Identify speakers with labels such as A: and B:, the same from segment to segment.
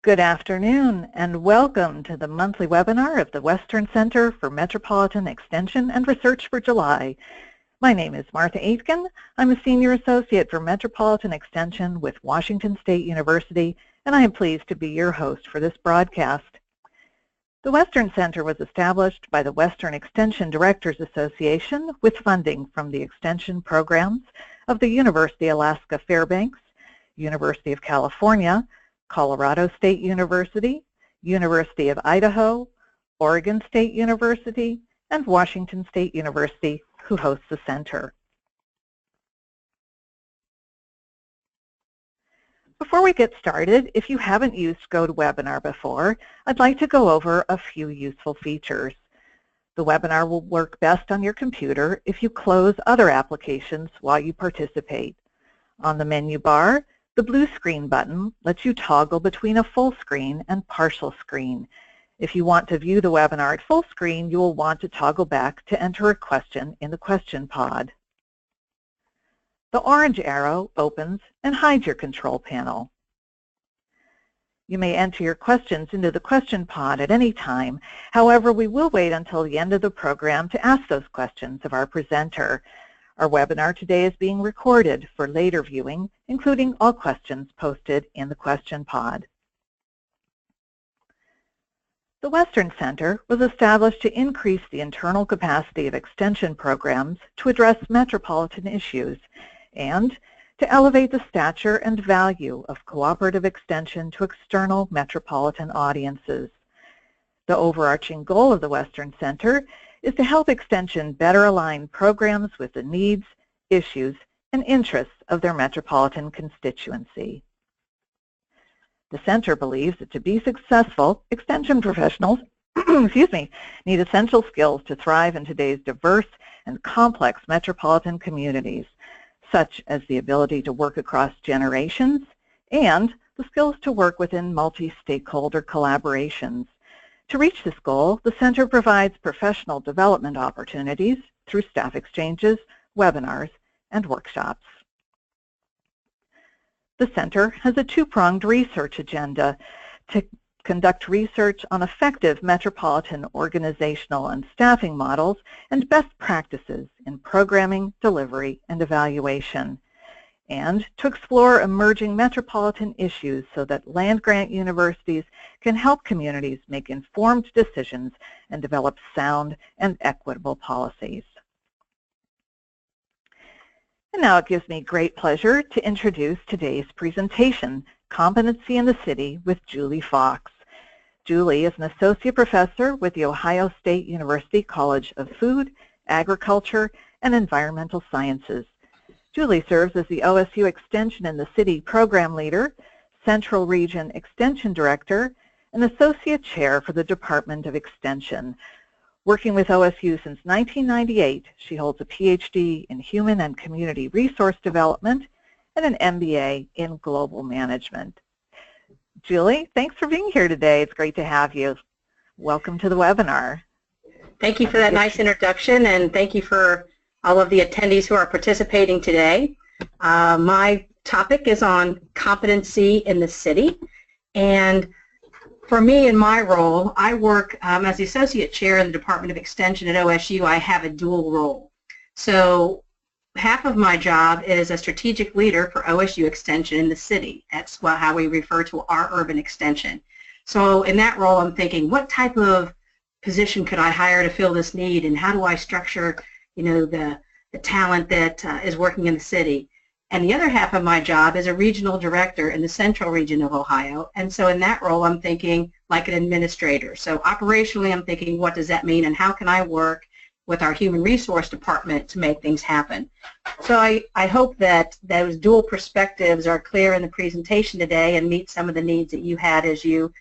A: Good afternoon and welcome to the monthly webinar of the Western Center for Metropolitan Extension and Research for July. My name is Martha Aitken. I'm a Senior Associate for Metropolitan Extension with Washington State University, and I am pleased to be your host for this broadcast. The Western Center was established by the Western Extension Directors Association with funding from the extension programs of the University of Alaska Fairbanks, University of California, Colorado State University, University of Idaho, Oregon State University, and Washington State University, who hosts the center. Before we get started, if you haven't used GoToWebinar before, I'd like to go over a few useful features. The webinar will work best on your computer if you close other applications while you participate. On the menu bar, the blue screen button lets you toggle between a full screen and partial screen. If you want to view the webinar at full screen, you will want to toggle back to enter a question in the question pod. The orange arrow opens and hides your control panel. You may enter your questions into the question pod at any time. However, we will wait until the end of the program to ask those questions of our presenter. Our webinar today is being recorded for later viewing, including all questions posted in the question pod. The Western Center was established to increase the internal capacity of extension programs to address metropolitan issues and to elevate the stature and value of cooperative extension to external metropolitan audiences. The overarching goal of the Western Center is to help extension better align programs with the needs, issues, and interests of their metropolitan constituency. The center believes that to be successful, extension professionals need essential skills to thrive in today's diverse and complex metropolitan communities, such as the ability to work across generations and the skills to work within multi-stakeholder collaborations. To reach this goal, the center provides professional development opportunities through staff exchanges, webinars, and workshops. The center has a two-pronged research agenda to conduct research on effective metropolitan organizational and staffing models and best practices in programming, delivery, and evaluation, and to explore emerging metropolitan issues so that land-grant universities can help communities make informed decisions and develop sound and equitable policies. And now it gives me great pleasure to introduce today's presentation, Competency in the City with Julie Fox. Julie is an associate professor with the Ohio State University College of Food, Agriculture, and Environmental Sciences. Julie serves as the OSU Extension in the City Program Leader, Central Region Extension Director, and Associate Chair for the Department of Extension. Working with OSU since 1998, she holds a PhD in Human and Community Resource Development and an MBA in Global Management. Julie, thanks for being here today. It's great to have you. Welcome to the webinar.
B: Thank you for that nice introduction, and thank you for all of the attendees who are participating today. My topic is on competency in the city, and for me in my role, I work as the Associate Chair in the Department of Extension at OSU. I have a dual role. So half of my job is a strategic leader for OSU Extension in the city. That's how we refer to our urban extension. So in that role, I'm thinking, what type of position could I hire to fill this need, and how do I structure, the talent that is working in the city? And the other half of my job is a regional director in the central region of Ohio. And so in that role, I'm thinking like an administrator. So operationally, I'm thinking, what does that mean, and how can I work with our human resource department to make things happen? So I hope that those dual perspectives are clear in the presentation today and meet some of the needs that you had as you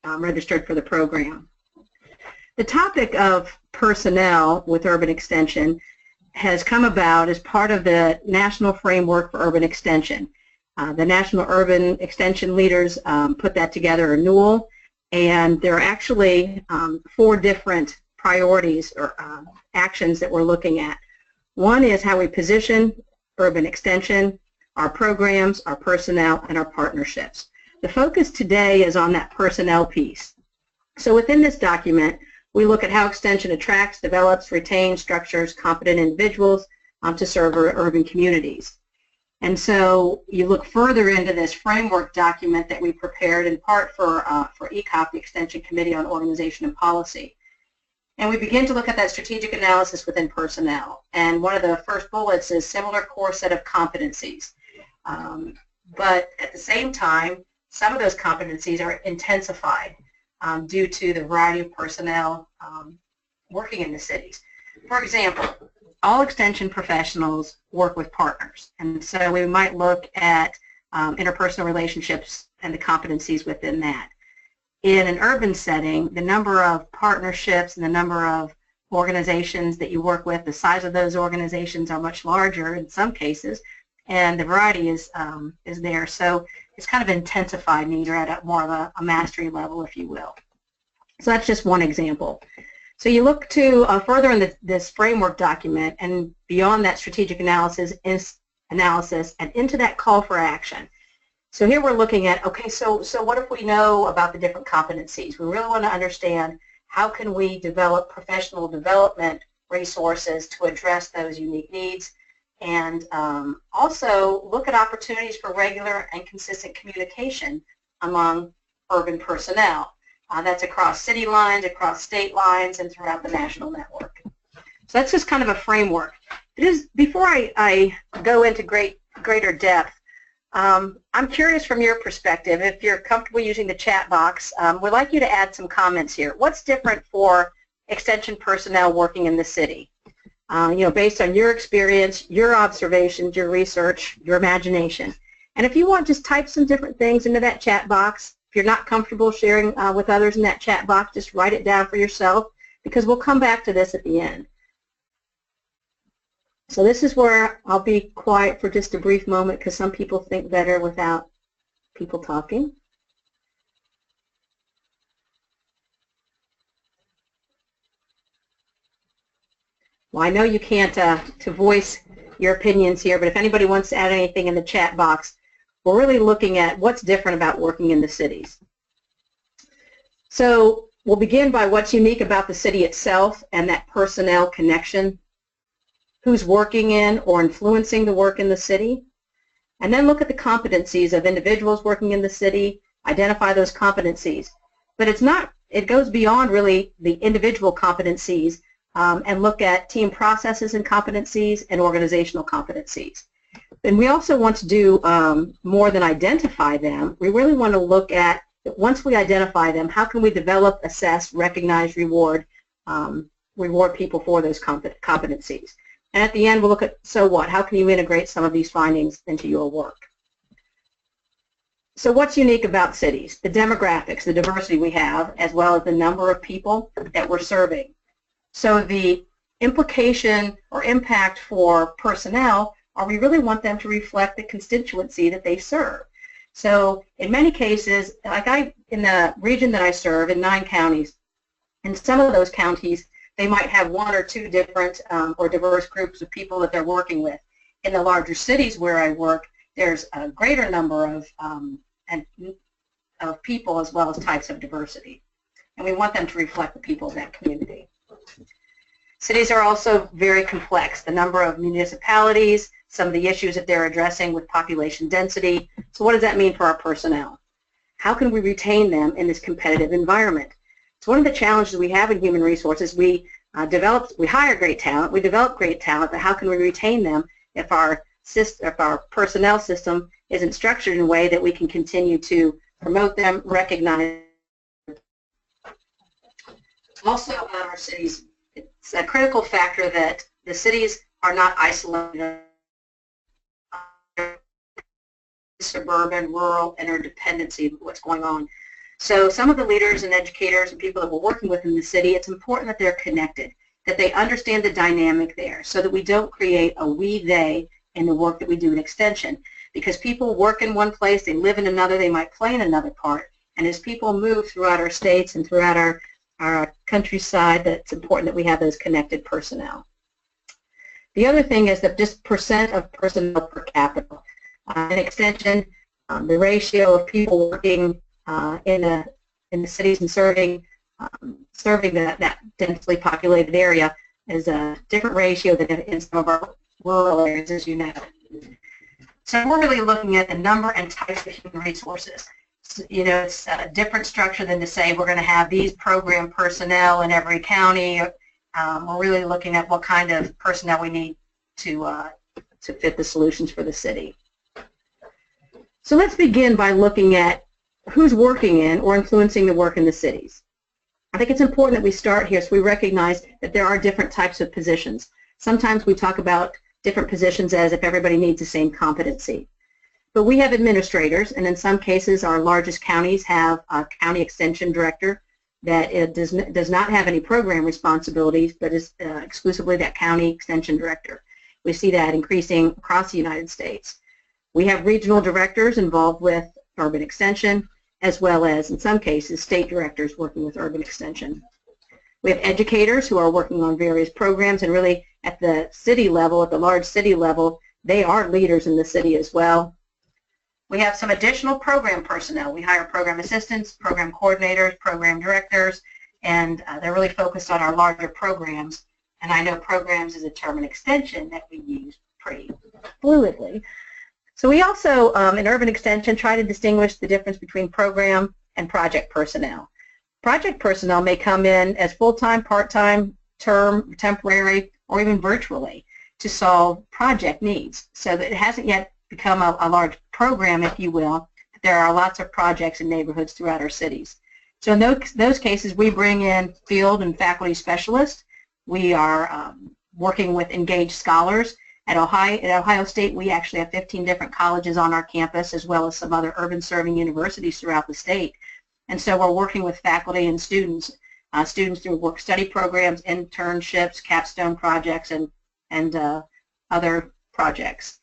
B: registered for the program. The topic of personnel with urban extension has come about as part of the National Framework for Urban Extension. The National Urban Extension Leaders put that together, a NUL, and there are actually 4 different priorities or actions that we're looking at. One is how we position urban extension, our programs, our personnel, and our partnerships. The focus today is on that personnel piece. So within this document, we look at how Extension attracts, develops, retains, structures competent individuals to serve urban communities. And so you look further into this framework document that we prepared in part for ECOP, the Extension Committee on Organization and Policy. And we begin to look at that strategic analysis within personnel. And one of the first bullets is similar core set of competencies. But at the same time, some of those competencies are intensified due to the variety of personnel working in the cities. For example, all Extension professionals work with partners. And so we might look at interpersonal relationships and the competencies within that. In an urban setting, the number of partnerships and the number of organizations that you work with, the size of those organizations are much larger in some cases, and the variety is there. So it's kind of intensified need, or at more of a mastery level, if you will. So that's just one example. So you look to further in this framework document and beyond that strategic analysis and into that call for action. So here we're looking at, okay, so what if we know about the different competencies? We really want to understand how can we develop professional development resources to address those unique needs, and also look at opportunities for regular and consistent communication among urban personnel. That's across city lines, across state lines, and throughout the national network. So that's just kind of a framework. Before I go into greater depth, I'm curious from your perspective, if you're comfortable using the chat box, we'd like you to add some comments here. What's different for Extension personnel working in the city? Based on your experience, your observations, your research, your imagination. And if you want, just type some different things into that chat box. If you're not comfortable sharing with others in that chat box, just write it down for yourself, because we'll come back to this at the end. So this is where I'll be quiet for just a brief moment, because some people think better without people talking. Well, I know you can't to voice your opinions here, but if anybody wants to add anything in the chat box, we're really looking at what's different about working in the cities. So we'll begin by what's unique about the city itself and that personnel connection. Who's working in or influencing the work in the city, and then look at the competencies of individuals working in the city, identify those competencies. But it goes beyond really the individual competencies, and look at team processes and competencies and organizational competencies. And we also want to do more than identify them. We really want to look at, once we identify them, how can we develop, assess, recognize, reward people for those competencies. And at the end, we'll look at, so what? How can you integrate some of these findings into your work? So what's unique about cities? The demographics, the diversity we have, as well as the number of people that we're serving. So the implication or impact for personnel, we really want them to reflect the constituency that they serve. So in many cases, in the region that I serve, in 9 counties, in some of those counties, they might have 1 or 2 different or diverse groups of people that they're working with. In the larger cities where I work, there's a greater number of people as well as types of diversity. And we want them to reflect the people of that community. Cities are also very complex. The number of municipalities, some of the issues that they're addressing with population density. So what does that mean for our personnel? How can we retain them in this competitive environment? So one of the challenges we have in human resources, we hire great talent, we develop great talent, but how can we retain them if our personnel system isn't structured in a way that we can continue to promote them, recognize. Also about our cities, it's a critical factor that the cities are not isolated, suburban, rural, interdependency of what's going on. So some of the leaders and educators and people that we're working with in the city, it's important that they're connected, that they understand the dynamic there, so that we don't create a we-they in the work that we do in Extension. Because people work in one place, they live in another, they might play in another part. And as people move throughout our states and throughout our countryside, that's important that we have those connected personnel. The other thing is that just percent of personnel per capita. In Extension, The ratio of people working in the cities and serving that densely populated area is a different ratio than in some of our rural areas, as you know. So we're really looking at the number and types of human resources. So, it's a different structure than to say we're going to have these program personnel in every county. We're really looking at what kind of personnel we need to fit the solutions for the city. So let's begin by looking at who's working in or influencing the work in the cities. I think it's important that we start here so we recognize that there are different types of positions. Sometimes we talk about different positions as if everybody needs the same competency. But we have administrators, and in some cases our largest counties have a county extension director that does not have any program responsibilities, but is exclusively that county extension director. We see that increasing across the United States. We have regional directors involved with urban extension, as well as, in some cases, state directors working with urban extension. We have educators who are working on various programs, and really at the city level, at the large city level, they are leaders in the city as well. We have some additional program personnel. We hire program assistants, program coordinators, program directors, and they're really focused on our larger programs. And I know programs is a term and extension that we use pretty fluidly. So we also, in urban extension, try to distinguish the difference between program and project personnel. Project personnel may come in as full-time, part-time, term, temporary, or even virtually to solve project needs. So that it hasn't yet become a large program, if you will. There are lots of projects in neighborhoods throughout our cities. So in those cases, we bring in field and faculty specialists. We are working with engaged scholars. At Ohio State, we actually have 15 different colleges on our campus, as well as some other urban serving universities throughout the state. And so we're working with faculty and students through work-study programs, internships, capstone projects, and other projects.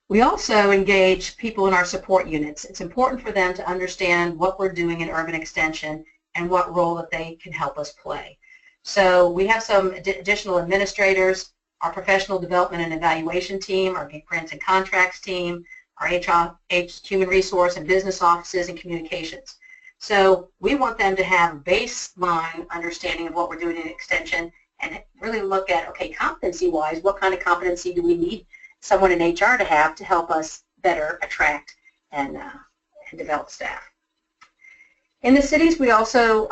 B: We also engage people in our support units. It's important for them to understand what we're doing in urban extension and what role that they can help us play. So we have some additional administrators, our professional development and evaluation team, our grants and contracts team, our human resource and business offices, and communications. So we want them to have a baseline understanding of what we're doing in extension and really look at, okay, competency-wise, what kind of competency do we need someone in HR to have to help us better attract and develop staff. In the cities, we also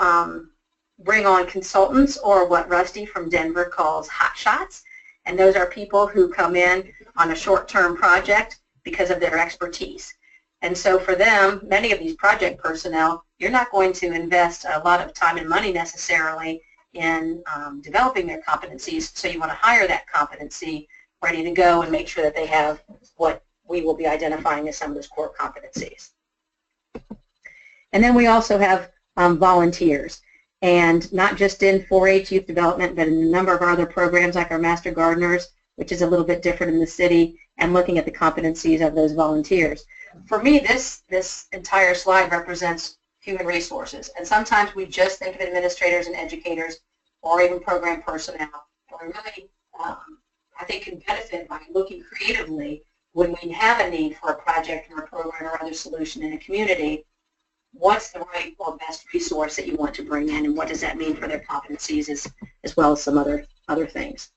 B: bring on consultants, or what Rusty from Denver calls hot shots. And those are people who come in on a short-term project because of their expertise. And so for them, many of these project personnel, you're not going to invest a lot of time and money necessarily in developing their competencies, so you want to hire that competency ready to go and make sure that they have what we will be identifying as some of those core competencies. And then we also have volunteers. And not just in 4-H youth development, but in a number of our other programs like our Master Gardeners, which is a little bit different in the city, and looking at the competencies of those volunteers. For me, this entire slide represents human resources. And sometimes we just think of administrators and educators or even program personnel. But we really, I think, can benefit by looking creatively when we have a need for a project or a program or other solution in a community. What's the right or best resource that you want to bring in, and what does that mean for their competencies as well as some other things.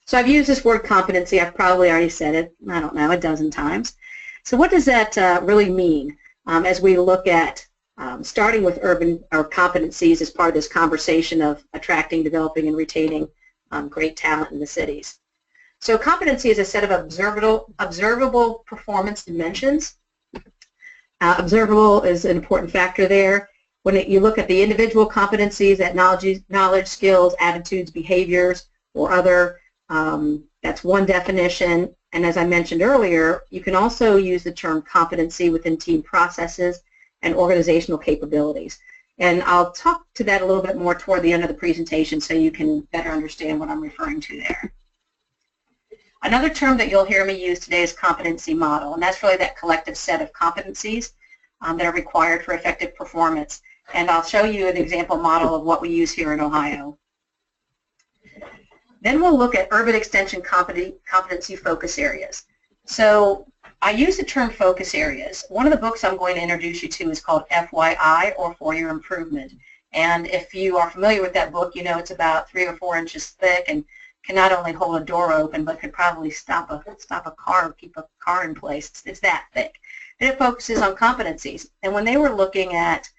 B: So I've used this word competency. I've probably already said it, I don't know, a dozen times. So what does that really mean as we look at starting with urban or competencies as part of this conversation of attracting, developing, and retaining great talent in the cities? So competency is a set of observable performance dimensions. Observable is an important factor there. When you look at the individual competencies, that knowledge, skills, attitudes, behaviors, or other, that's one definition. And as I mentioned earlier, you can also use the term competency within team processes and organizational capabilities. And I'll talk to that a little bit more toward the end of the presentation so you can better understand what I'm referring to there. Another term that you'll hear me use today is competency model, and that's really that collective set of competencies that are required for effective performance. And I'll show you an example model of what we use here in Ohio. Then we'll look at urban extension competency focus areas. So I use the term focus areas. One of the books I'm going to introduce you to is called FYI, or For Your Improvement. And if you are familiar with that book, you know it's about 3 or 4 inches thick and can not only hold a door open, but could probably stop a car, keep a car in place. It's that thick. And it focuses on competencies. And when they were looking at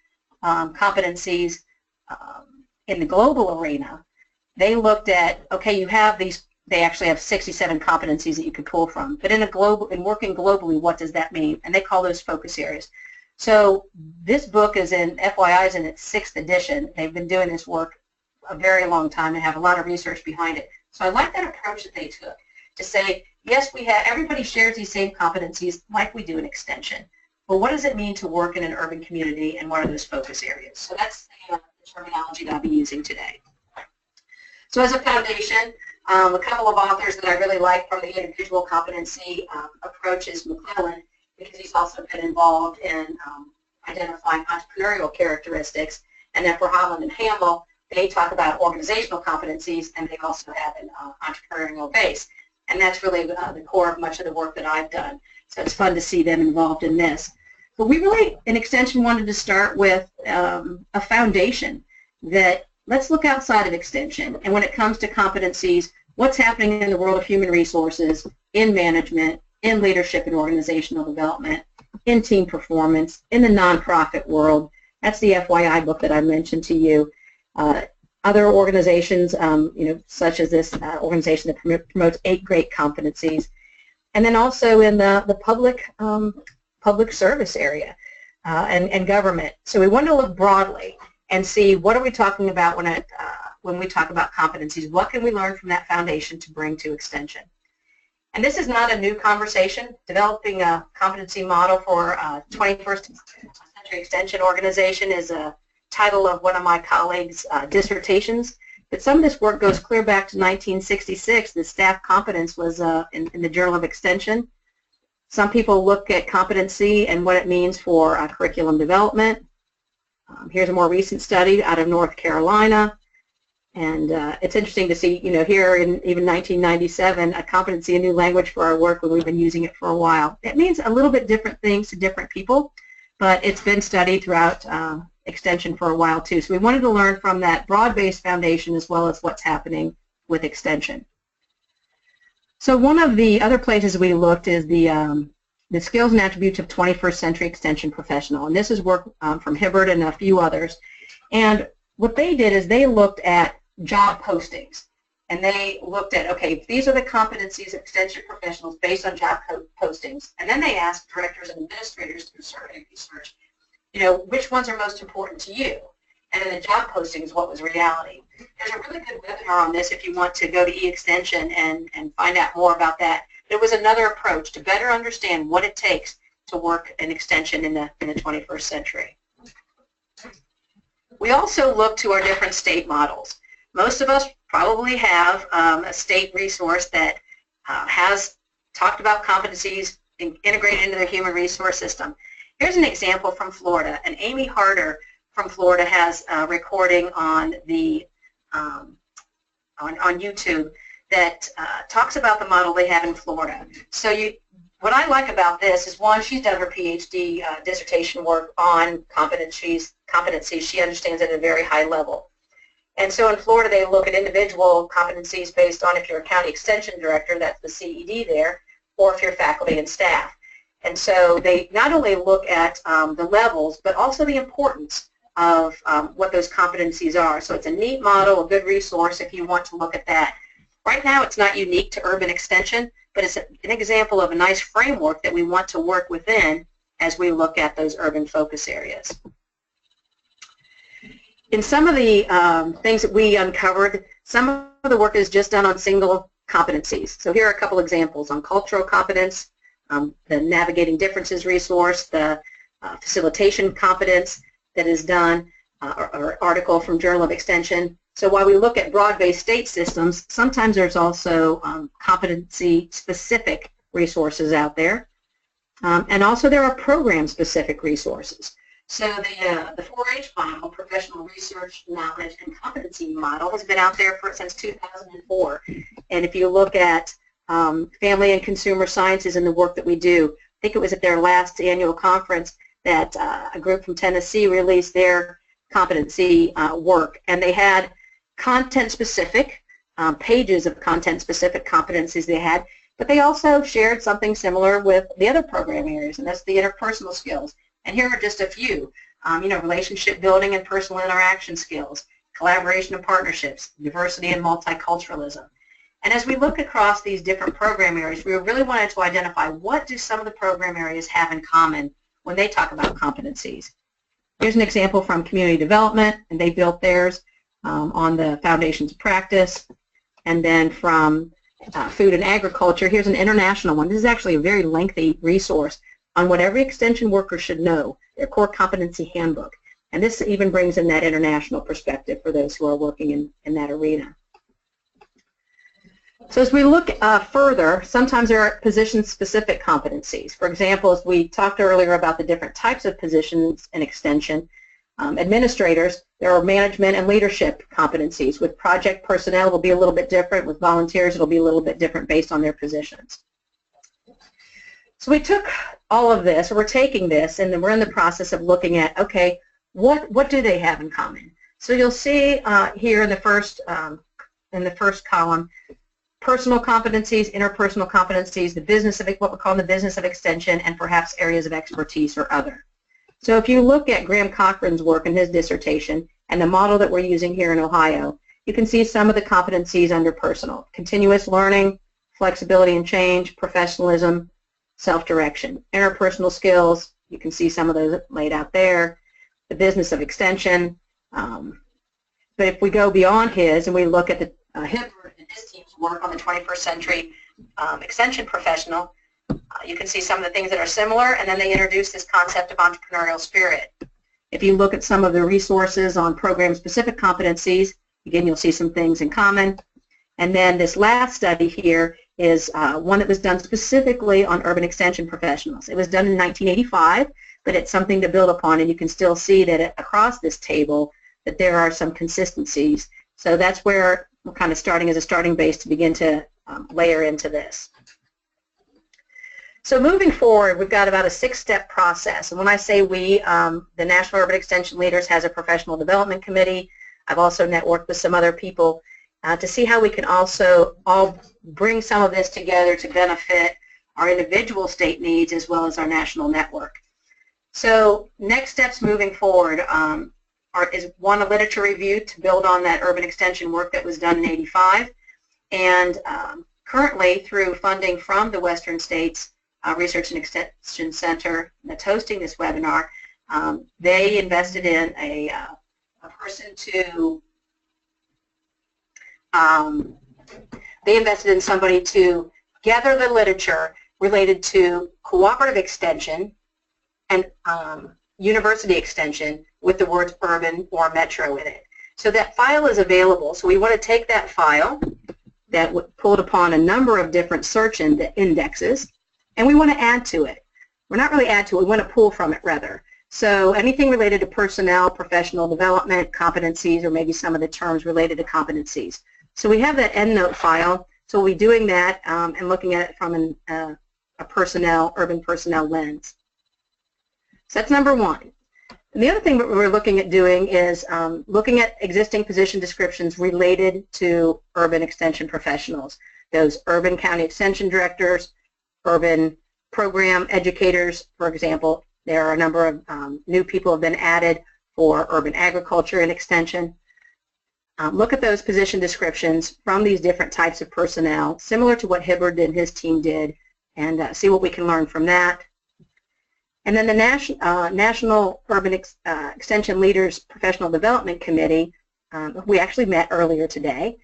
B: competencies in the global arena, they looked at, okay, you have these, they actually have 67 competencies that you could pull from. But in working globally, what does that mean? And they call those focus areas. So this book is in, FYI is in its 6th edition. They've been doing this work a very long time and have a lot of research behind it. So I like that approach that they took to say, yes, we have, everybody shares these same competencies like we do in extension. But what does it mean to work in an urban community, and what are those focus areas? So that's the terminology that I'll be using today. So as a foundation, a couple of authors that I really like from the individual competency approach is McClellan, because he's also been involved in identifying entrepreneurial characteristics. And then for Holland and Hamel, they talk about organizational competencies, and they also have an entrepreneurial base. And that's really the core of much of the work that I've done. So it's fun to see them involved in this. But we really, in Extension, wanted to start with a foundation that let's look outside of Extension. And when it comes to competencies, what's happening in the world of human resources, in management, in leadership and organizational development, in team performance, in the nonprofit world. That's the FYI book that I mentioned to you. Other organizations, such as this organization that promotes 8 great competencies, and then also in the public service area and government. So we want to look broadly and see what are we talking about when we talk about competencies. What can we learn from that foundation to bring to Extension? And this is not a new conversation. Developing a competency model for 21st Century Extension organization is a title of one of my colleagues' dissertations. But some of this work goes clear back to 1966. The staff competence was in the Journal of Extension. Some people look at competency and what it means for curriculum development. Here's a more recent study out of North Carolina. And it's interesting to see, here in even 1997, a competency, a new language for our work when we've been using it for a while. It means a little bit different things to different people, but it's been studied throughout Extension for a while too. So we wanted to learn from that broad-based foundation as well as what's happening with Extension. So one of the other places we looked is the skills and attributes of 21st century Extension professional. And this is work from Hibbert and a few others. And what they did is they looked at job postings. And they looked at, okay, these are the competencies of Extension professionals based on job postings. And then they asked directors and administrators through survey research, which ones are most important to you? And in the job postings, what was reality? There's a really good webinar on this if you want to go to eExtension and find out more about that. It was another approach to better understand what it takes to work in Extension in the 21st century. We also look to our different state models. Most of us probably have a state resource that has talked about competencies integrated into the human resource system. Here's an example from Florida, and Amy Harder from Florida has a recording on the on YouTube that talks about the model they have in Florida. So what I like about this is, one, she's done her PhD dissertation work on competencies. She understands it at a very high level. And so in Florida, they look at individual competencies based on if you're a county extension director, that's the CED there, or if you're faculty and staff. And so they not only look at the levels, but also the importance of what those competencies are. So it's a neat model, a good resource if you want to look at that. Right now, it's not unique to urban extension, but it's an example of a nice framework that we want to work within as we look at those urban focus areas. In some of the things that we uncovered, some of the work is just done on single competencies. So here are a couple examples on cultural competence, the Navigating Differences resource, the facilitation competence that is done, or article from Journal of Extension. So while we look at broad-based state systems, sometimes there's also competency-specific resources out there. And also there are program-specific resources. So the 4-H model, Professional Research, Knowledge, and Competency Model, has been out there since 2004. And if you look at family and consumer sciences and the work that we do, think it was at their last annual conference that a group from Tennessee released their competency work, and they had content-specific, pages of content-specific competencies they had, but they also shared something similar with the other program areas, and that's the interpersonal skills. And here are just a few, relationship building and personal interaction skills, collaboration and partnerships, diversity and multiculturalism. And as we look across these different program areas, we really wanted to identify what do some of the program areas have in common when they talk about competencies. Here's an example from community development, and they built theirs on the foundations of practice. And then from food and agriculture, here's an international one. This is actually a very lengthy resource on what every extension worker should know, their core competency handbook. And this even brings in that international perspective for those who are working in that arena. So as we look further, sometimes there are position-specific competencies. For example, as we talked earlier about the different types of positions in extension, administrators, there are management and leadership competencies. With project personnel, it will be a little bit different. With volunteers, it will be a little bit different based on their positions. So we took all of this, or we're taking this, and then we're in the process of looking at, okay, what do they have in common? So you'll see here in the first column, personal competencies, interpersonal competencies, the business of what we call the business of extension, and perhaps areas of expertise or other. So if you look at Graham Cochran's work in his dissertation and the model that we're using here in Ohio, you can see some of the competencies under personal: continuous learning, flexibility and change, professionalism, self-direction. Interpersonal skills, you can see some of those laid out there. The business of extension. But if we go beyond his and we look at the Hibbert and his team's work on the 21st century extension professional, you can see some of the things that are similar, and then they introduce this concept of entrepreneurial spirit. If you look at some of the resources on program-specific competencies, again, you'll see some things in common. And then this last study here is one that was done specifically on urban extension professionals. It was done in 1985, but it's something to build upon, and you can still see that across this table that there are some consistencies. So that's where we're kind of starting as a starting base to begin to layer into this. So moving forward, we've got about a 6-step process. And when I say we, the National Urban Extension Leaders has a professional development committee. I've also networked with some other people to see how we can also all bring some of this together to benefit our individual state needs as well as our national network. So next steps moving forward is one, a literature review to build on that urban extension work that was done in '85, and currently through funding from the Western States Research and Extension Center that's hosting this webinar, they invested in a person to they invested in somebody to gather the literature related to cooperative extension and university extension with the words urban or metro in it. So that file is available. So we want to take that file that pulled upon a number of different search indexes, and we want to add to it. We're not really add to it, we want to pull from it rather. So anything related to personnel, professional development, competencies, or maybe some of the terms related to competencies. So we have that EndNote file, so we'll be doing that and looking at it from a urban personnel lens. So that's number one. And the other thing that we're looking at doing is looking at existing position descriptions related to urban extension professionals, those urban county extension directors, urban program educators, for example. There are a number of new people have been added for urban agriculture and extension. Look at those position descriptions from these different types of personnel, similar to what Hibbert and his team did, and see what we can learn from that. And then the National Urban Extension Leaders Professional Development Committee, we actually met earlier today,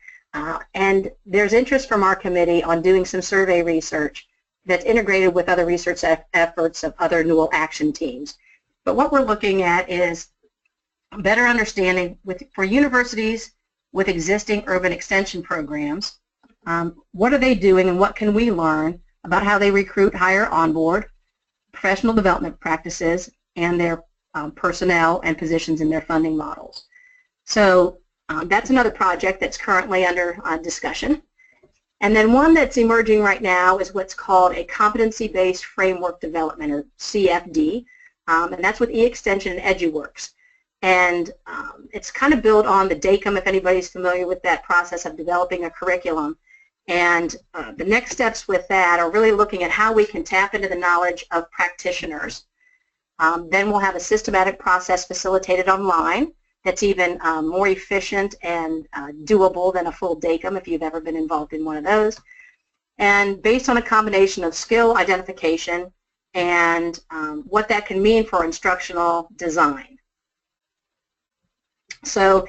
B: and there's interest from our committee on doing some survey research that's integrated with other research efforts of other Newell action teams. But what we're looking at is a better understanding for universities with existing urban extension programs, what are they doing and what can we learn about how they recruit, hire, onboard, professional development practices, and their personnel and positions in their funding models. So that's another project that's currently under discussion. And then one that's emerging right now is what's called a competency-based framework development, or CFD, and that's with eXtension and EduWorks. And it's kind of built on the DACUM, if anybody's familiar with that process of developing a curriculum. And the next steps with that are really looking at how we can tap into the knowledge of practitioners. Then we'll have a systematic process facilitated online that's even more efficient and doable than a full DACUM if you've ever been involved in one of those. And based on a combination of skill identification and what that can mean for instructional design. So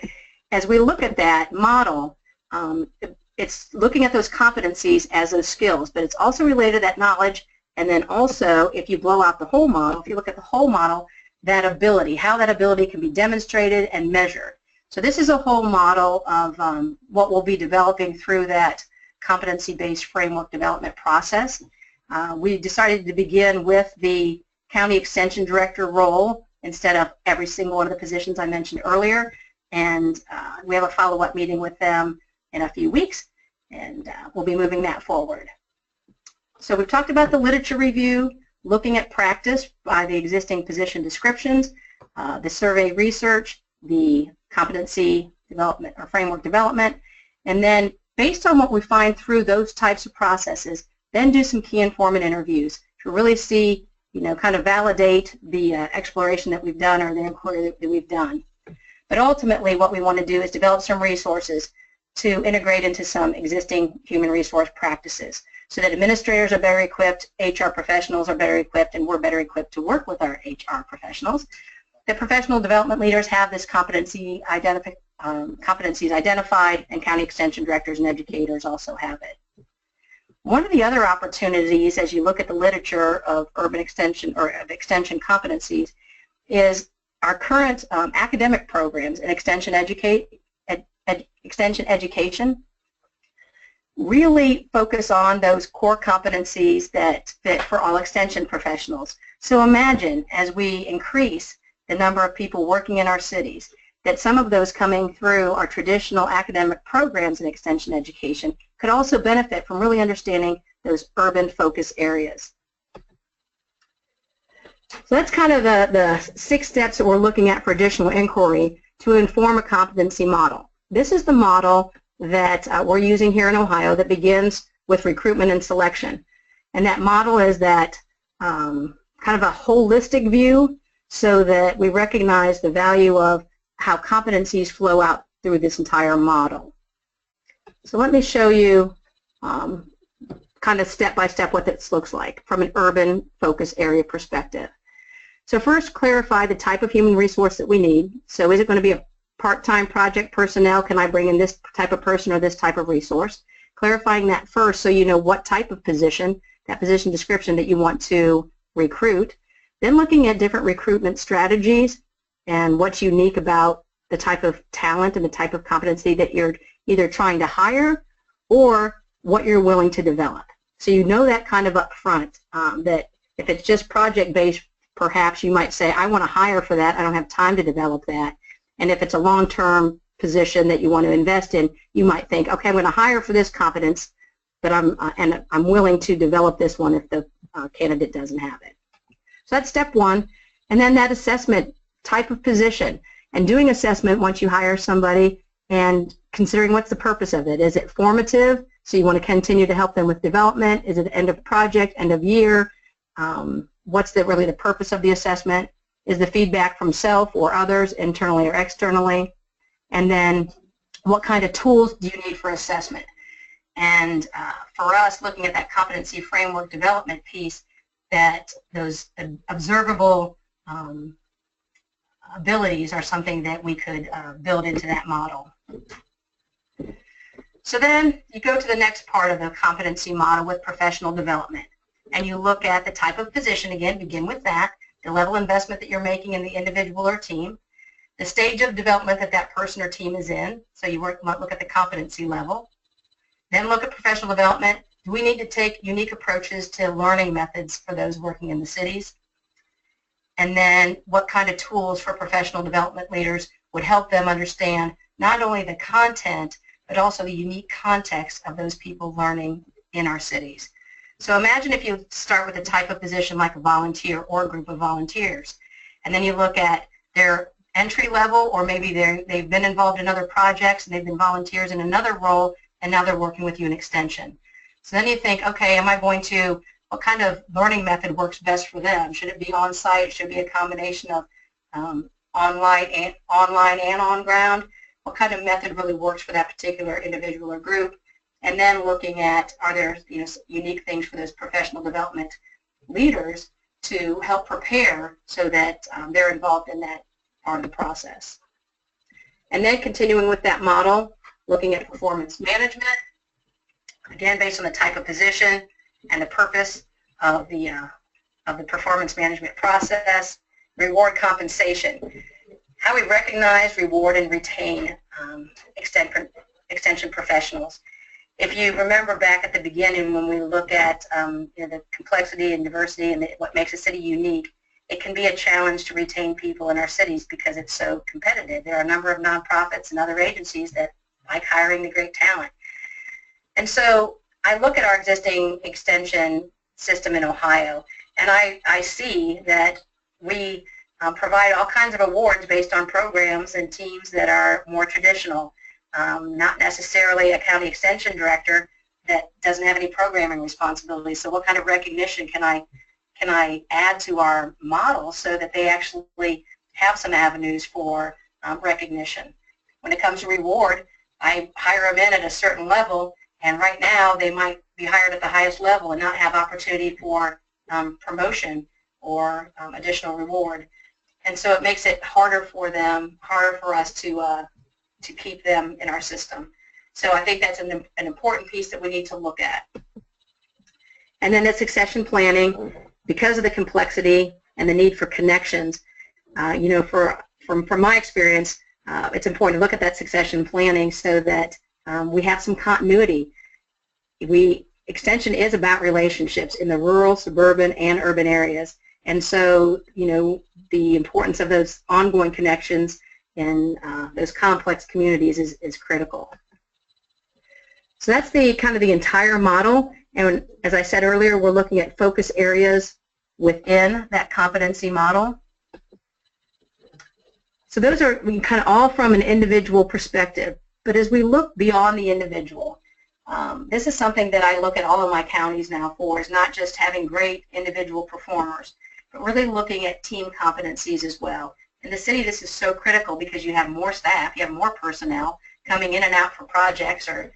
B: as we look at that model, it's looking at those competencies as those skills, but it's also related to that knowledge. And then also, if you blow out the whole model, if you look at the whole model, that ability, how that ability can be demonstrated and measured. So this is a whole model of what we'll be developing through that competency-based framework development process. We decided to begin with the County Extension Director role instead of every single one of the positions I mentioned earlier. And we have a follow-up meeting with them in a few weeks, and we'll be moving that forward. So we've talked about the literature review, looking at practice by the existing position descriptions, the survey research, the competency development or framework development, and then based on what we find through those types of processes, then do some key informant interviews to really see, kind of validate the exploration that we've done or the inquiry that we've done. But ultimately what we want to do is develop some resources to integrate into some existing human resource practices, so that administrators are better equipped, HR professionals are better equipped, and we're better equipped to work with our HR professionals. The professional development leaders have this competencies identified, and county extension directors and educators also have it. One of the other opportunities, as you look at the literature of urban extension or of extension competencies, is our current academic programs in extension education really focus on those core competencies that fit for all extension professionals. So imagine, as we increase the number of people working in our cities, that some of those coming through our traditional academic programs in extension education could also benefit from really understanding those urban focus areas. So that's kind of the 6 steps that we're looking at for additional inquiry to inform a competency model. This is the model that we're using here in Ohio that begins with recruitment and selection. And that model is that kind of a holistic view, so that we recognize the value of how competencies flow out through this entire model. So let me show you kind of step by step what this looks like from an urban focus area perspective. So first, clarify the type of human resource that we need. So is it going to be a part-time project personnel? Can I bring in this type of person or this type of resource? Clarifying that first so you know what type of position, that position description that you want to recruit. Then looking at different recruitment strategies and what's unique about the type of talent and the type of competency that you're either trying to hire or what you're willing to develop. So you know that kind of up front, that if it's just project-based, perhaps you might say, I want to hire for that, I don't have time to develop that. And if it's a long-term position that you want to invest in, you might think, okay, I'm going to hire for this competence, but I'm willing to develop this one if the candidate doesn't have it. So that's step 1. And then that assessment type of position, and doing assessment once you hire somebody and considering what's the purpose of it. Is it formative? So you want to continue to help them with development? Is it end of project, end of year? What's really the purpose of the assessment? Is the feedback from self or others, internally or externally? And then what kind of tools do you need for assessment? And for us, looking at that competency framework development piece, that those observable abilities are something that we could build into that model. So then you go to the next part of the competency model with professional development. And you look at the type of position, again, begin with that, the level of investment that you're making in the individual or team, the stage of development that that person or team is in, so you might look at the competency level. Then look at professional development. Do we need to take unique approaches to learning methods for those working in the cities? And then what kind of tools for professional development leaders would help them understand not only the content, but also the unique context of those people learning in our cities. So imagine if you start with a type of position like a volunteer or a group of volunteers, and then you look at their entry level, or maybe they've been involved in other projects and they've been volunteers in another role, and now they're working with you in extension. So then you think, okay, what kind of learning method works best for them? Should it be on-site? Should it be a combination of online and on-ground? What kind of method really works for that particular individual or group? And then looking at, are there unique things for those professional development leaders to help prepare so that they're involved in that part of the process. And then continuing with that model, looking at performance management, again based on the type of position and the purpose of the performance management process. Reward compensation, how we recognize, reward, and retain extension professionals. If you remember back at the beginning when we look at the complexity and diversity and what makes a city unique, it can be a challenge to retain people in our cities because it's so competitive. There are a number of nonprofits and other agencies that like hiring the great talent. And so I look at our existing extension system in Ohio, and I see that we provide all kinds of awards based on programs and teams that are more traditional. Not necessarily a county extension director that doesn't have any programming responsibilities. So what kind of recognition can I add to our model so that they actually have some avenues for recognition? When it comes to reward, I hire them in at a certain level, and right now they might be hired at the highest level and not have opportunity for promotion or additional reward. And so it makes it harder for us to keep them in our system. So I think that's an important piece that we need to look at. And then the succession planning, because of the complexity and the need for connections, from my experience, it's important to look at that succession planning so that we have some continuity. Extension is about relationships in the rural, suburban, and urban areas. And so, the importance of those ongoing connections in those complex communities is critical. So that's the entire model, and as I said earlier, we're looking at focus areas within that competency model. So those are kind of all from an individual perspective, but as we look beyond the individual, this is something that I look at all of my counties now for, is not just having great individual performers, but really looking at team competencies as well. In the city, this is so critical because you have more staff, you have more personnel coming in and out for projects or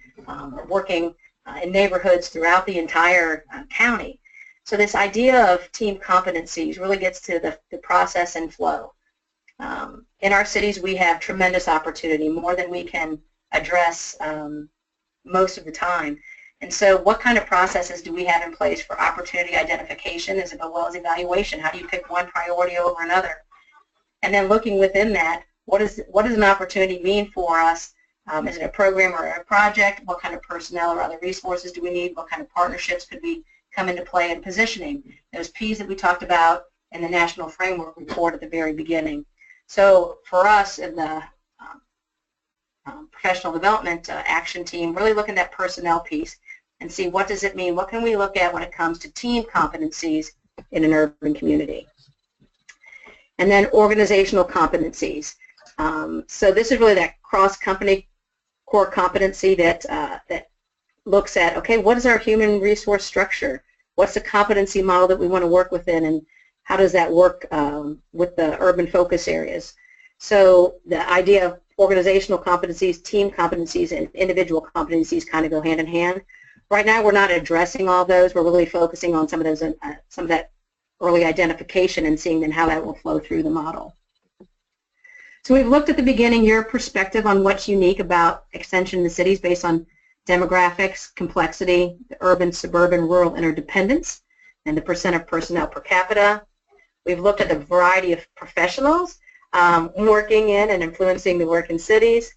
B: working in neighborhoods throughout the entire county. So this idea of team competencies really gets to the process and flow. In our cities, we have tremendous opportunity, more than we can address most of the time. And so what kind of processes do we have in place for opportunity identification as well as evaluation? How do you pick one priority over another? And then looking within that, what does an opportunity mean for us? Is it a program or a project? What kind of personnel or other resources do we need? What kind of partnerships could we come into play in positioning? Those P's that we talked about in the National Framework Report at the very beginning. So for us in the professional development action team, really look at that personnel piece and see what does it mean? What can we look at when it comes to team competencies in an urban community? And then organizational competencies. So this is really that cross-company core competency that looks at, okay, what is our human resource structure? What's the competency model that we want to work within, and how does that work with the urban focus areas? So the idea of organizational competencies, team competencies, and individual competencies kind of go hand in hand. Right now, we're not addressing all those. We're really focusing on some of those, some of that early identification and seeing then how that will flow through the model. So we've looked at the beginning, your perspective on what's unique about extension in the cities based on demographics, complexity, the urban, suburban, rural interdependence, and the percent of personnel per capita. We've looked at the variety of professionals working in and influencing the work in cities.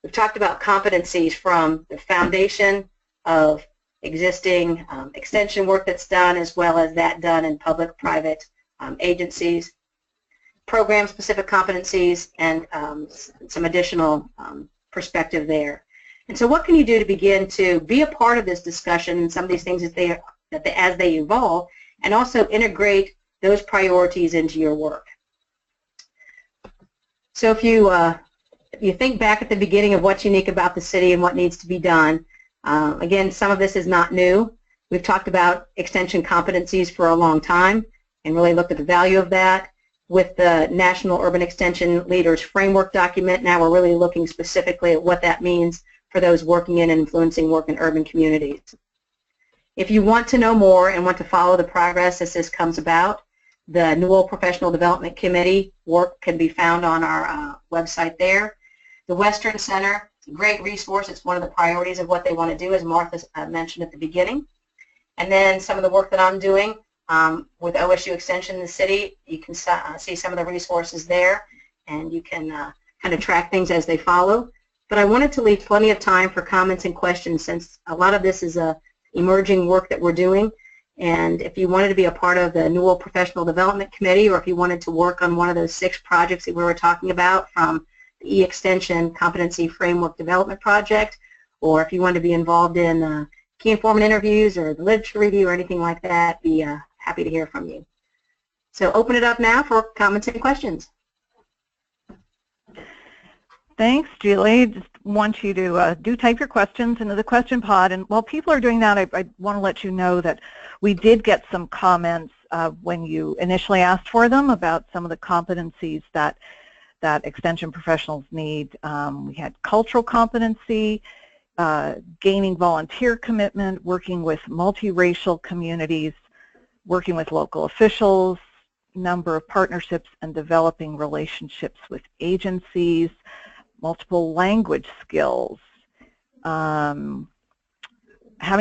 B: We've talked about competencies from the foundation of existing extension work that's done, as well as that done in public-private agencies, program-specific competencies, and some additional perspective there. And so what can you do to begin to be a part of this discussion and some of these things as they evolve, and also integrate those priorities into your work? So if you think back at the beginning of what's unique about the city and what needs to be done, again, some of this is not new. We've talked about extension competencies for a long time and really looked at the value of that. With the National Urban Extension Leaders Framework document, now we're really looking specifically at what that means for those working in and influencing work in urban communities. If you want to know more and want to follow the progress as this comes about, the Newell Professional Development Committee work can be found on our website there. The Western Center, it's a great resource. It's one of the priorities of what they want to do, as Martha mentioned at the beginning. And then some of the work that I'm doing with OSU Extension in the city, you can see some of the resources there, and you can kind of track things as they follow. But I wanted to leave plenty of time for comments and questions, since a lot of this is emerging work that we're doing. And if you wanted to be a part of the Newell Professional Development Committee, or if you wanted to work on one of those 6 projects that we were talking about from the E-Extension Competency Framework Development Project, or if you wanted to be involved in key informant interviews or the literature review or anything like that, be happy to hear from you. So open it up now for comments and questions.
A: Thanks, Julie. Just want you to do type your questions into the question pod. And while people are doing that, I want to let you know that we did get some comments when you initially asked for them about some of the competencies that extension professionals need. We had cultural competency, gaining volunteer commitment, working with multiracial communities, working with local officials, number of partnerships and developing relationships with agencies, multiple language skills, having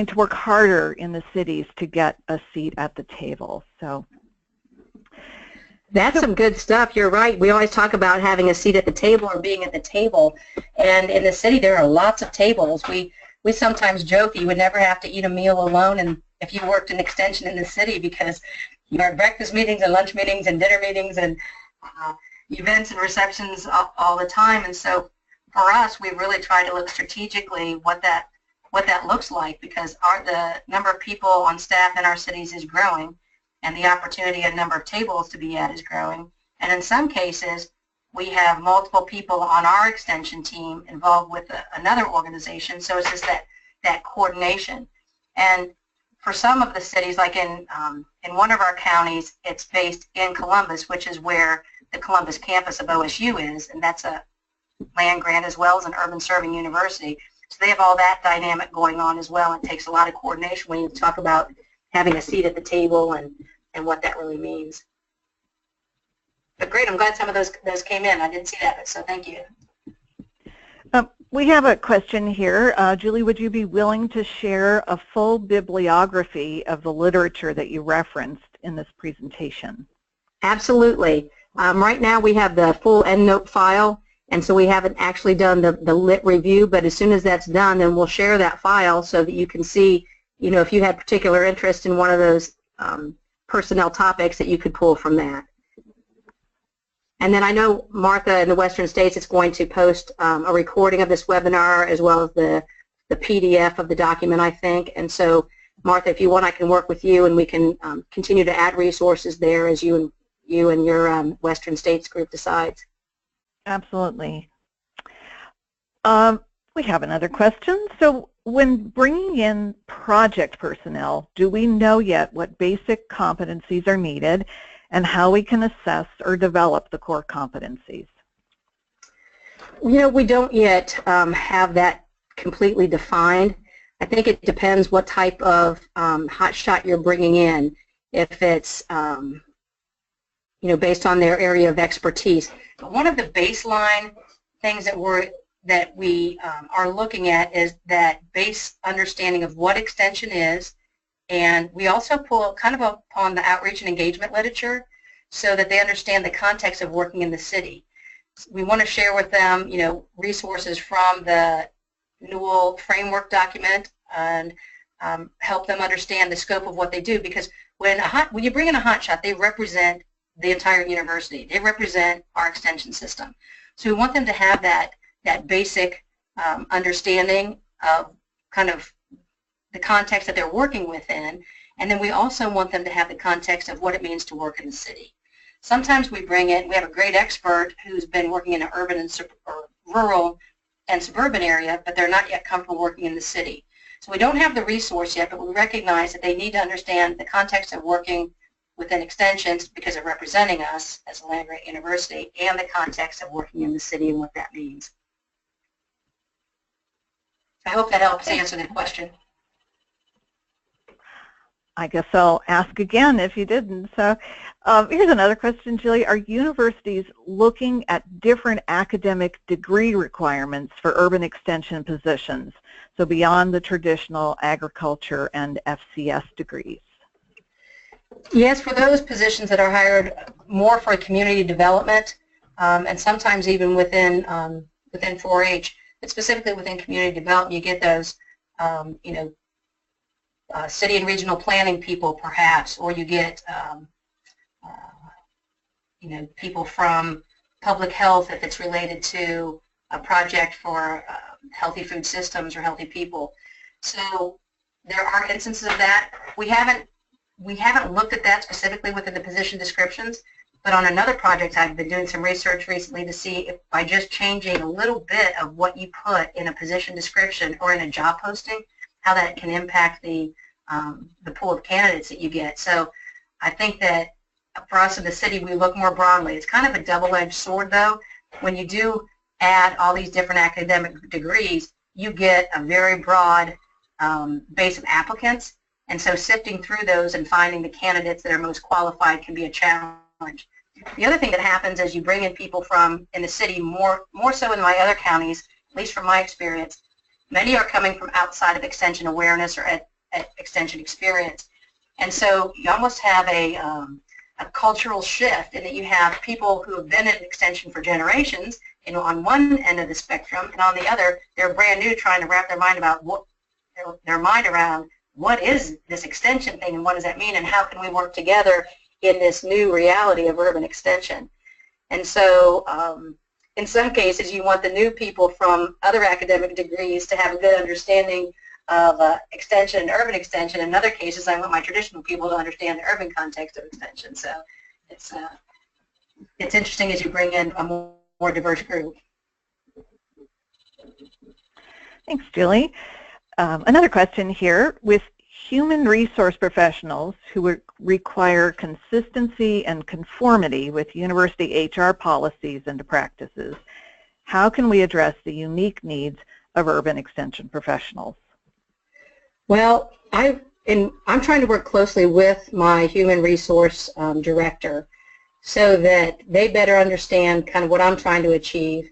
A: to work harder in the cities to get a seat at the table. So
B: that's some good stuff. You're right. We always talk about having a seat at the table or being at the table. And in the city, there are lots of tables. We sometimes joke that you would never have to eat a meal alone, and if you worked in extension in the city, because you're at breakfast meetings and lunch meetings and dinner meetings and events and receptions all the time. And so for us, we really try to look strategically what that looks like, because the number of people on staff in our cities is growing, and the opportunity and number of tables to be at is growing. And in some cases, we have multiple people on our extension team involved with another organization, so it's just that coordination. And for some of the cities, like in one of our counties, it's based in Columbus, which is where the Columbus campus of OSU is, and that's a land grant as well as an urban serving university. So they have all that dynamic going on as well. It takes a lot of coordination when you talk about having a seat at the table and what that really means. But great, I'm glad some of those came in. I didn't see that, so thank you.
A: We have a question here. Julie, would you be willing to share a full bibliography of the literature that you referenced in this presentation? Absolutely.
B: Right now we have the full EndNote file, and so we haven't actually done the lit review, but as soon as that's done, then we'll share that file so that you can see, you know, if you had particular interest in one of those personnel topics, that you could pull from that. And then I know Martha in the Western States is going to post a recording of this webinar as well as the PDF of the document, I think. And so, Martha, if you want, I can work with you and we can continue to add resources there as you and your Western States group decides.
A: Absolutely. We have another question. So when bringing in project personnel, do we know yet what basic competencies are needed and how we can assess or develop the core competencies?
B: You know, we don't yet have that completely defined. I think it depends what type of hotshot you're bringing in. If it's, you know, based on their area of expertise. But one of the baseline things that we are looking at is that base understanding of what extension is. And we also pull kind of upon the outreach and engagement literature so that they understand the context of working in the city. We want to share with them, you know, resources from the Newell framework document and help them understand the scope of what they do, because when you bring in a hotshot, they represent the entire university. They represent our extension system. So we want them to have that basic understanding of kind of the context that they're working within, and then we also want them to have the context of what it means to work in the city. Sometimes we have a great expert who's been working in an urban and or rural and suburban area, but they're not yet comfortable working in the city. So we don't have the resource yet, but we recognize that they need to understand the context of working within extensions because of representing us as a land-grant university, and the context of working in the city and what that means. I hope that helps answer the question.
A: I guess I'll ask again if you didn't. So here's another question, Julie. Are universities looking at different academic degree requirements for urban extension positions, so beyond the traditional agriculture and FCS degrees?
B: Yes, for those positions that are hired more for community development, and sometimes even within 4-H, but specifically within community development, you get those, city and regional planning people, perhaps, or you get, people from public health if it's related to a project for healthy food systems or healthy people. So there are instances of that. We haven't looked at that specifically within the position descriptions, but on another project I've been doing some research recently to see if by just changing a little bit of what you put in a position description or in a job posting, how that can impact the pool of candidates that you get. So I think that for us in the city, we look more broadly. It's kind of a double-edged sword, though. When you do add all these different academic degrees, you get a very broad base of applicants, and so sifting through those and finding the candidates that are most qualified can be a challenge. The other thing that happens as you bring in people from in the city, more so in my other counties, at least from my experience, many are coming from outside of extension awareness or at extension experience. And so you almost have a cultural shift in that you have people who have been in extension for generations, on one end of the spectrum, and on the other, they're brand new trying to wrap their mind around what is this extension thing and what does that mean and how can we work together in this new reality of urban extension. And so in some cases you want the new people from other academic degrees to have a good understanding of extension and urban extension. In other cases I want my traditional people to understand the urban context of extension. So it's interesting as you bring in a more diverse group.
A: Thanks, Julie. Another question here. With human resource professionals who require consistency and conformity with university HR policies and practices, how can we address the unique needs of urban extension professionals?
B: Well, I'm trying to work closely with my human resource director so that they better understand kind of what I'm trying to achieve,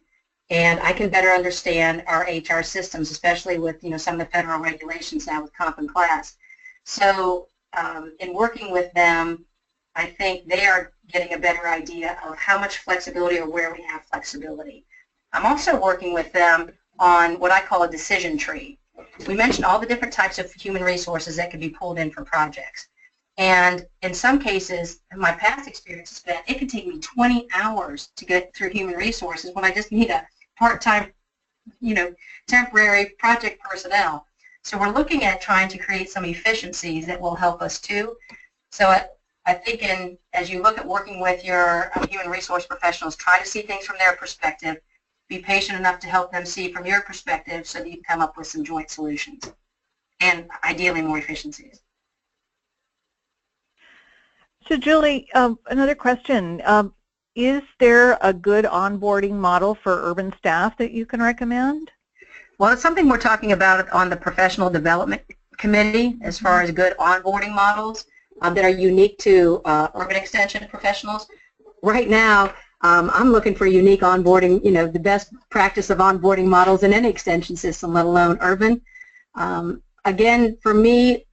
B: and I can better understand our HR systems, especially with some of the federal regulations now with comp and class. So in working with them, I think they are getting a better idea of how much flexibility or where we have flexibility. I'm also working with them on what I call a decision tree. We mentioned all the different types of human resources that can be pulled in for projects. And in some cases, in my past experience has been, it could take me 20 hours to get through human resources when I just need a part-time, temporary project personnel. So we're looking at trying to create some efficiencies that will help us too. So I think as you look at working with your human resource professionals, try to see things from their perspective. Be patient enough to help them see from your perspective so that you can come up with some joint solutions and ideally more efficiencies.
A: So Julie, another question. Is there a good onboarding model for urban staff that you can recommend?
B: Well, it's something we're talking about on the Professional Development Committee as far as good onboarding models that are unique to urban extension professionals. Right now, I'm looking for unique onboarding, the best practice of onboarding models in any extension system, let alone urban. Again, for me,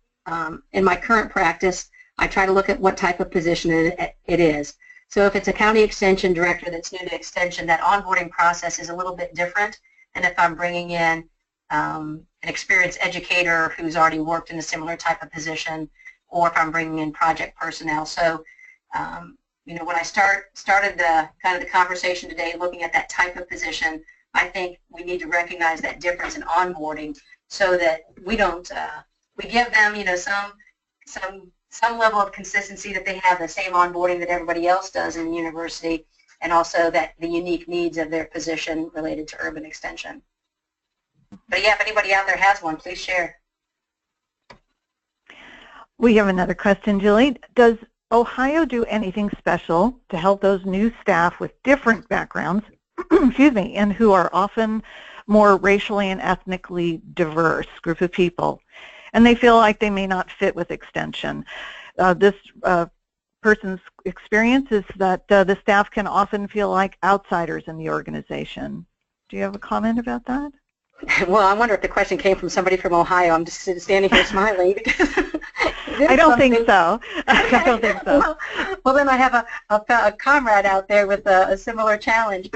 B: in my current practice, I try to look at what type of position it is. So if it's a county extension director that's new to extension, that onboarding process is a little bit different. And if I'm bringing in an experienced educator who's already worked in a similar type of position, or if I'm bringing in project personnel. So, when I started the conversation today looking at that type of position, I think we need to recognize that difference in onboarding so that we don't, we give them, you know, some level of consistency that they have the same onboarding that everybody else does in the university, and also that the unique needs of their position related to urban extension. But yeah, if anybody out there has one, please share.
A: We have another question, Julie. Does Ohio do anything special to help those new staff with different backgrounds, excuse me, and who are often more racially and ethnically diverse group of people, and they feel like they may not fit with extension? This person's experience is that the staff can often feel like outsiders in the organization. Do you have a comment about that?
B: Well, I wonder if the question came from somebody from Ohio. I'm just standing here smiling because
A: I don't think so. I don't think so.
B: Well, then I have a comrade out there with a similar challenge.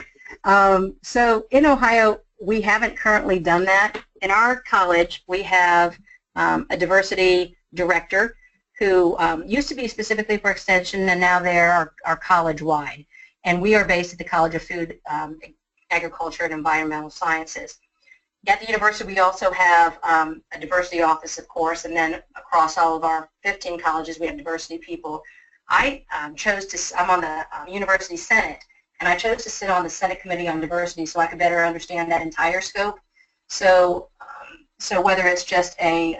B: So in Ohio, we haven't currently done that. In our college, we have a diversity director who used to be specifically for extension, and now they're our college-wide. And we are based at the College of Food, Agriculture, and Environmental Sciences. At the university, we also have a diversity office, of course, and then across all of our 15 colleges, we have diversity people. I chose to, I'm on the University Senate, and I chose to sit on the Senate Committee on Diversity so I could better understand that entire scope. So, so whether it's just a,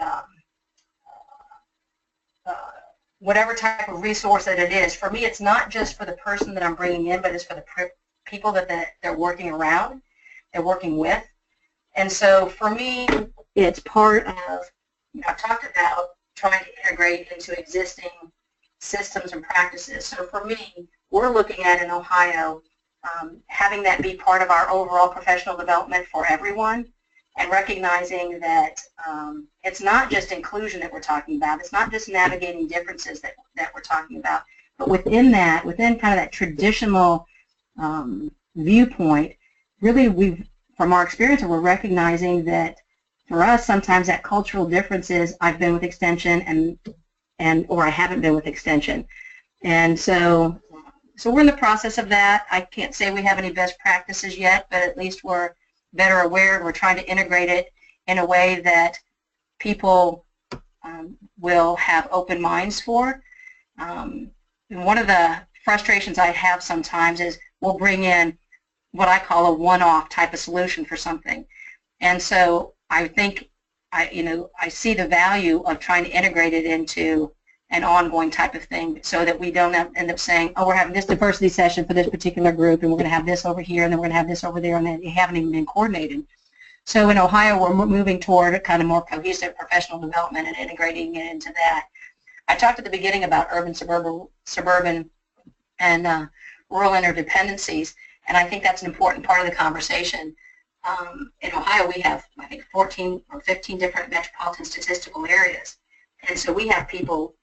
B: whatever type of resource that it is, for me, it's not just for the person that I'm bringing in, but it's for the people that they're working around, they're working with. And so for me, it's part of, I've talked about trying to integrate into existing systems and practices. So for me, we're looking at in Ohio having that be part of our overall professional development for everyone, and recognizing that it's not just inclusion that we're talking about. It's not just navigating differences that we're talking about. But within that, within kind of that traditional viewpoint, really from our experience, we're recognizing that for us, sometimes that cultural difference is I've been with extension or I haven't been with extension. And so we're in the process of that. I can't say we have any best practices yet, but at least we're better aware, and we're trying to integrate it in a way that people will have open minds for. And one of the frustrations I have sometimes is we'll bring in what I call a one-off type of solution for something. And so I think I see the value of trying to integrate it into an ongoing type of thing so that we don't end up saying, oh, we're having this diversity session for this particular group, and we're going to have this over here, and then we're going to have this over there, and then you haven't even been coordinated. So in Ohio, we're moving toward a kind of more cohesive professional development and integrating it into that. I talked at the beginning about urban, suburban, and rural interdependencies, and I think that's an important part of the conversation. In Ohio, we have, I think, 14 or 15 different metropolitan statistical areas. And so we have people,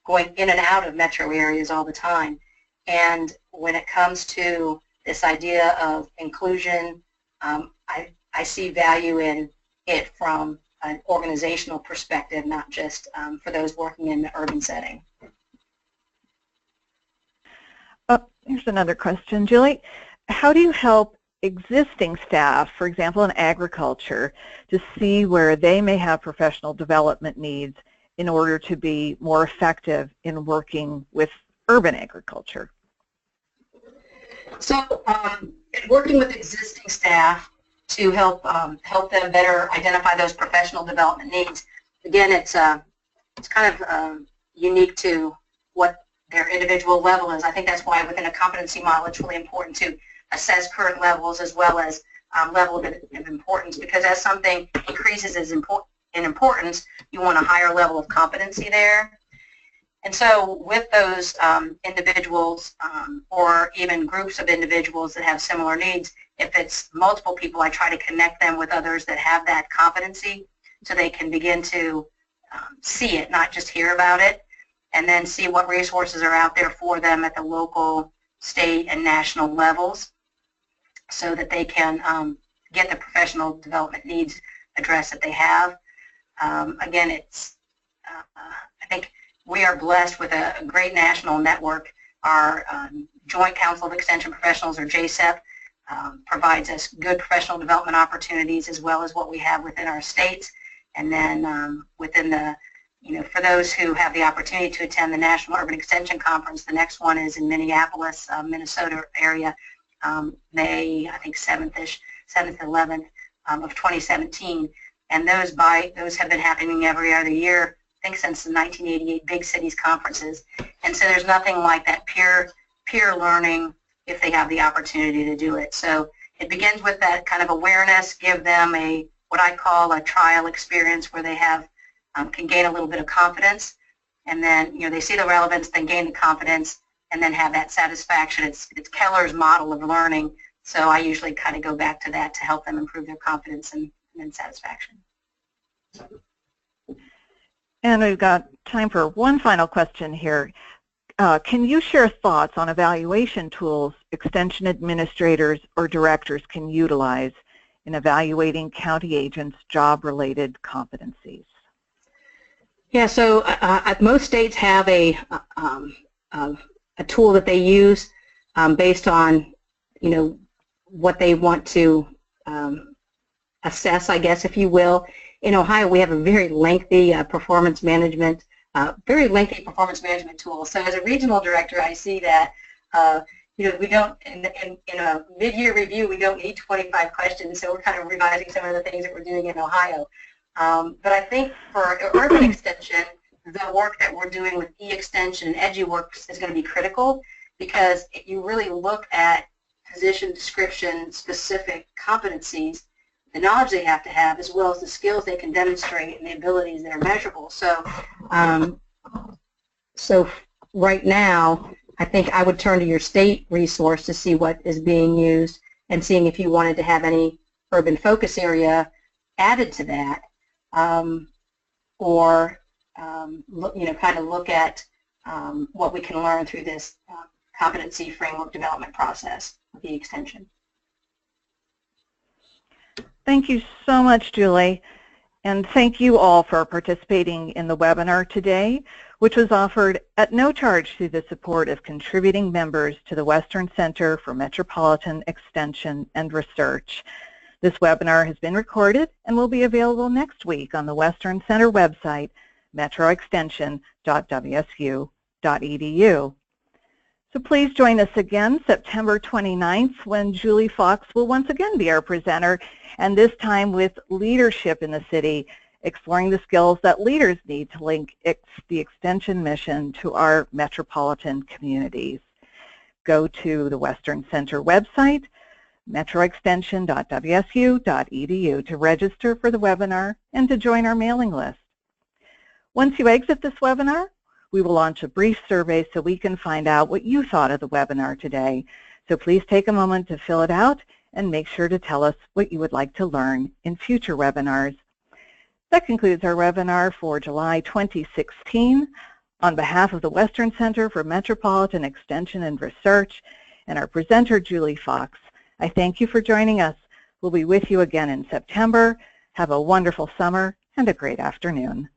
B: going in and out of metro areas all the time. And when it comes to this idea of inclusion, I see value in it from an organizational perspective, not just for those working in the urban setting.
A: Here's another question, Julie. How do you help existing staff, for example, in agriculture, to see where they may have professional development needs in order to be more effective in working with urban agriculture?
B: So working with existing staff to help them better identify those professional development needs. Again, it's kind of unique to what their individual level is. I think that's why within a competency model it's really important to assess current levels as well as level of importance, because as something increases in importance, you want a higher level of competency there. And so with those individuals or even groups of individuals that have similar needs, if it's multiple people, I try to connect them with others that have that competency so they can begin to see it, not just hear about it, and then see what resources are out there for them at the local, state, and national levels so that they can get the professional development needs addressed that they have. Again, I think we are blessed with a great national network. Our Joint Council of Extension Professionals, or JCEP, provides us good professional development opportunities as well as what we have within our states. And then within the, for those who have the opportunity to attend the National Urban Extension Conference, the next one is in Minneapolis, Minnesota area, May, I think 7th-ish, 7th, 11th of 2017. And those have been happening every other year, I think since the 1988 Big Cities Conferences. And so there's nothing like that peer learning if they have the opportunity to do it. So it begins with that kind of awareness, give them what I call a trial experience where they have can gain a little bit of confidence, and then they see the relevance, then gain the confidence, and then have that satisfaction. It's Keller's model of learning, so I usually kind of go back to that to help them improve their confidence and then satisfaction.
A: And we've got time for one final question here. Can you share thoughts on evaluation tools extension administrators or directors can utilize in evaluating county agents' job-related competencies?
B: Yeah, so most states have a tool that they use based on, what they want to assess, I guess, if you will. In Ohio, we have a very lengthy performance management tool. So as a regional director, I see that, we don't, in a mid-year review, we don't need 25 questions, so we're kind of revising some of the things that we're doing in Ohio. But I think for urban extension, the work that we're doing with e-extension and EduWorks is going to be critical, because if you really look at position description specific competencies, the knowledge they have to have, as well as the skills they can demonstrate and the abilities that are measurable. So, so right now, I think I would turn to your state resource to see what is being used and seeing if you wanted to have any urban focus area added to that, or kind of look at what we can learn through this competency framework development process, the extension.
A: Thank you so much, Julie, and thank you all for participating in the webinar today, which was offered at no charge through the support of contributing members to the Western Center for Metropolitan Extension and Research. This webinar has been recorded and will be available next week on the Western Center website, metroextension.wsu.edu. So please join us again September 29th when Julie Fox will once again be our presenter, and this time with leadership in the city, exploring the skills that leaders need to link the extension mission to our metropolitan communities. Go to the Western Center website, metroextension.wsu.edu, to register for the webinar and to join our mailing list. Once you exit this webinar, we will launch a brief survey so we can find out what you thought of the webinar today. So please take a moment to fill it out and make sure to tell us what you would like to learn in future webinars. That concludes our webinar for July 2016. On behalf of the Western Center for Metropolitan Extension and Research and our presenter, Julie Fox, I thank you for joining us. We'll be with you again in September. Have a wonderful summer and a great afternoon.